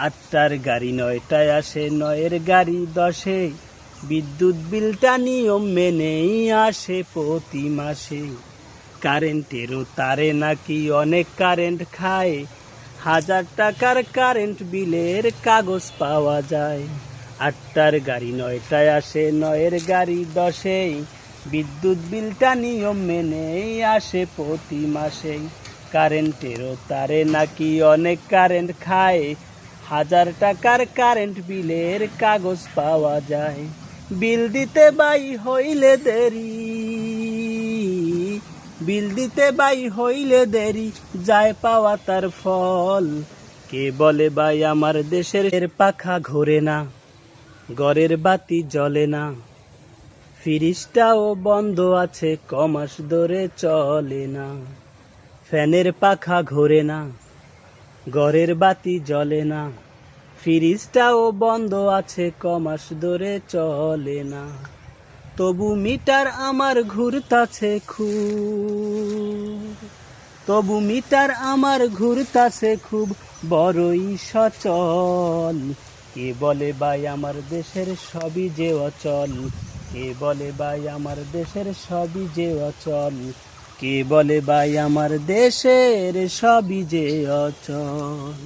আটটার গাড়ি 9টায় আসে, 9-এর গাড়ি 10-এ। বিদ্যুৎ বিলটা নিয়ম মেনেই আসে প্রতি মাসে। কারেন্টেরও তারে নাকি অনেক কারেন্ট খায়, 1000 টাকার কারেন্ট বিলের কাগজ পাওয়া যায়। আটটার গাড়ি 9টায় আসে, 9-এর গাড়ি 10-এ। বিদ্যুৎ বিলটা নিয়ম মেনেই আসে প্রতি মাসে। কারেন্টেরও তারে নাকি অনেক কারেন্ট খায়, 1000 টাকার কারেন্ট বিলের কাগজ পাওয়া যায়। বিল দিতে বাই হইলে দেরি, বিল দিতে বাই হইলে দেরি, যায় পাওয়া তার ফল। কে বলে ভাই আমার দেশের পাখা ঘোরে না, ঘরের বাতি জ্বলে না, ফ্রিজটাও বন্ধ আছে, কমাস ধরে চলে না। ফ্যানের পাখা ঘোরে না, ঘরের বাতি জ্বলে না, ফ্রিজটাও বন্ধ আছে, কমাস ধরে চলে না। তবু মিটার আমার ঘুরতাছে খুব, তবু মিটার আমার ঘুরতাছে খুব, বড়ই সচল। কে বলে ভাই আমার দেশের সবই যে অচল, কে বলে ভাই আমার দেশের সবই যে অচল, কে বলে ভাই আমার দেশের সবই যে অচল।